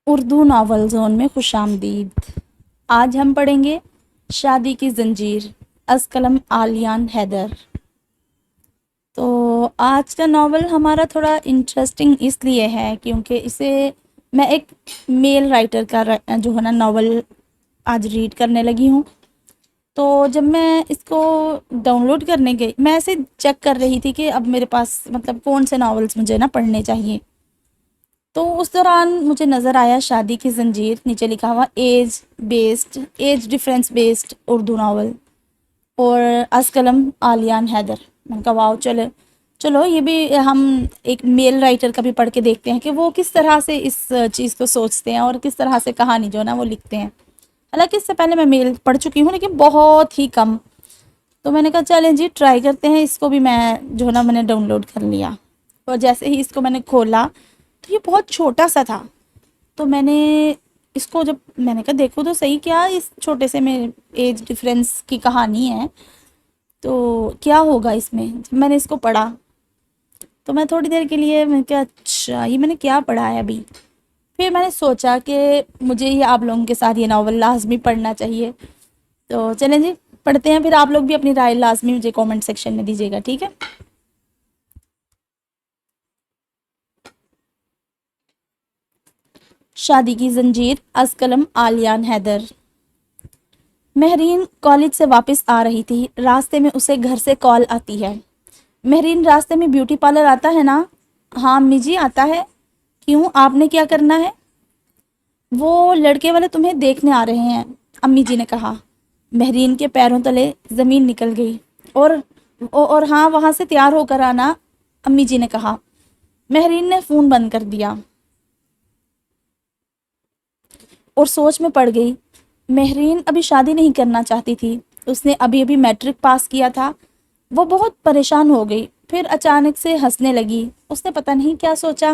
Urdu novel zone میں خوش آمدید۔ آج ہم پڑھیں گے شادی کی زنجیر، از قلم آلیان حیدر۔ تو آج کا ناول ہمارا تھوڑا انٹرسٹنگ اس لیے ہے کیونکہ اسے میں ایک میل رائٹر کا جو ہے نا ناول آج ریڈ کرنے لگی ہوں۔ تو جب میں اس کو ڈاؤن لوڈ کرنے گئی، میں ایسے چیک کر رہی تھی کہ اب میرے پاس مطلب کون سے ناولز مجھے نا پڑھنے چاہیے۔ تو اس دوران مجھے نظر آیا شادی کی زنجیر، نیچے لکھا ہوا age difference based Urdu novel, اور از قلم آلیان حیدر۔ میں نے کہا واؤ، چلو یہ بھی ہم ایک میل رائٹر کا بھی پڑھ کے دیکھتے ہیں کہ وہ کس طرح سے اس چیز کو سوچتے ہیں اور کس طرح سے کہانی جو ہے نا وہ لکھتے ہیں۔ حالانکہ اس سے پہلے میں میل پڑھ چکی ہوں لیکن بہت ہی کم۔ تو میں نے کہا چلیں جی ٹرائی کرتے ہیں، اس کو بھی میں جو ہے نا میں نے ڈاؤن لوڈ کر لیا۔ اور جیسے ہی اس کو میں نے کھولا تو یہ بہت چھوٹا سا تھا۔ تو میں نے اس کو جب میں نے کہا دیکھو تو صحیح، کیا اس چھوٹے سے میں ایج ڈیفرنس کی کہانی ہے تو کیا ہوگا اس میں۔ جب میں نے اس کو پڑھا تو میں تھوڑی دیر کے لیے میں کہا اچھا یہ میں نے کیا پڑھا ہے ابھی۔ پھر میں نے سوچا کہ مجھے یہ آپ لوگوں کے ساتھ یہ ناول لازمی پڑھنا چاہیے۔ تو چلیں جی پڑھتے ہیں، پھر آپ لوگ بھی اپنی رائے لازمی مجھے کومنٹ سیکشن میں دیجیے گا، ٹھیک ہے۔ شادی کی زنجیر، از قلم آلیان حیدر۔ مہرین کالج سے واپس آ رہی تھی، راستے میں اسے گھر سے کال آتی ہے۔ مہرین راستے میں بیوٹی پارلر آتا ہے نا؟ ہاں امی جی آتا ہے۔ کیوں، آپ نے کیا کرنا ہے؟ وہ لڑکے والے تمہیں دیکھنے آ رہے ہیں، امی جی نے کہا۔ مہرین کے پیروں تلے زمین نکل گئی۔ اور ہاں وہاں سے تیار ہو کر آنا، امی جی نے کہا۔ مہرین نے فون بند کر دیا اور سوچ میں پڑ گئی۔ مہرین ابھی شادی نہیں کرنا چاہتی تھی، اس نے ابھی میٹرک پاس کیا تھا۔ وہ بہت پریشان ہو گئی، پھر اچانک سے ہنسنے لگی۔ اس نے پتہ نہیں کیا سوچا۔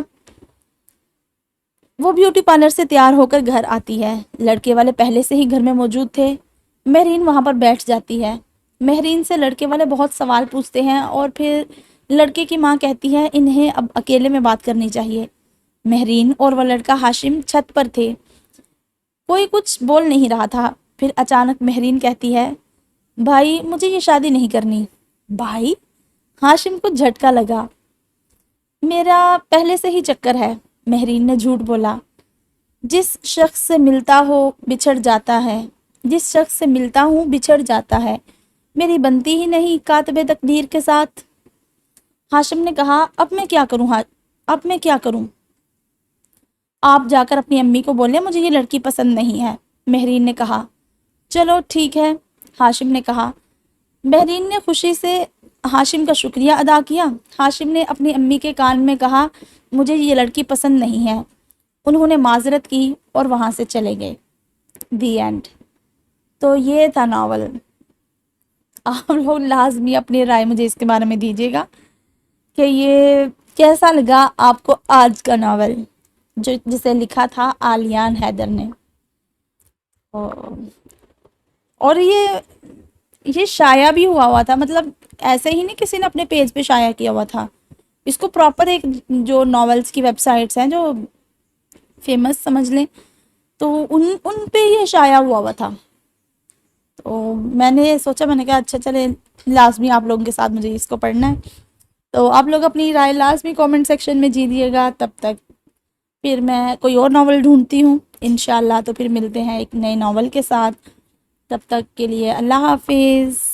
وہ بیوٹی پارلر سے تیار ہو کر گھر آتی ہے، لڑکے والے پہلے سے ہی گھر میں موجود تھے۔ مہرین وہاں پر بیٹھ جاتی ہے۔ مہرین سے لڑکے والے بہت سوال پوچھتے ہیں اور پھر لڑکے کی ماں کہتی ہے انہیں اب اکیلے میں بات کرنی چاہیے۔ مہرین اور وہ لڑکا ہاشم چھت پر تھے، کوئی کچھ بول نہیں رہا تھا۔ پھر اچانک مہرین کہتی ہے بھائی مجھے یہ شادی نہیں کرنی۔ بھائی؟ ہاشم کو جھٹکا لگا۔ میرا پہلے سے ہی چکر ہے، مہرین نے جھوٹ بولا۔ جس شخص سے ملتا ہو بچھڑ جاتا ہے، جس شخص سے ملتا ہوں بچھڑ جاتا ہے، میری بنتی ہی نہیں کاتب تقدیر کے ساتھ۔ ہاشم نے کہا اب میں کیا کروں؟ آپ جا کر اپنی امی کو بولیں مجھے یہ لڑکی پسند نہیں ہے، مہرین نے کہا۔ چلو ٹھیک ہے، ہاشم نے کہا۔ مہرین نے خوشی سے ہاشم کا شکریہ ادا کیا۔ ہاشم نے اپنی امی کے کان میں کہا مجھے یہ لڑکی پسند نہیں ہے۔ انہوں نے معذرت کی اور وہاں سے چلے گئے۔ The end. تو یہ تھا ناول۔ آپ لوگ لازمی اپنی رائے مجھے اس کے بارے میں دیجیے گا کہ یہ کیسا لگا آپ کو آج کا ناول جسے لکھا تھا آلیان حیدر نے۔ اور یہ شائع بھی ہوا تھا، مطلب ایسے ہی نہیں کسی نے اپنے پیج پہ شائع کیا ہوا تھا اس کو، پراپر ایک جو ناولز کی ویب سائٹس ہیں جو فیمس سمجھ لیں تو ان پہ یہ شائع ہوا تھا۔ تو میں نے سوچا، میں نے کہا اچھا چلے لازمی آپ لوگوں کے ساتھ مجھے اس کو پڑھنا ہے۔ تو آپ لوگ اپنی رائے لازمی کومنٹ سیکشن میں دیجیے گا۔ تب تک پھر میں کوئی اور ناول ڈھونڈتی ہوں انشاءاللہ، تو پھر ملتے ہیں ایک نئے ناول کے ساتھ۔ تب تک کے لیے اللہ حافظ۔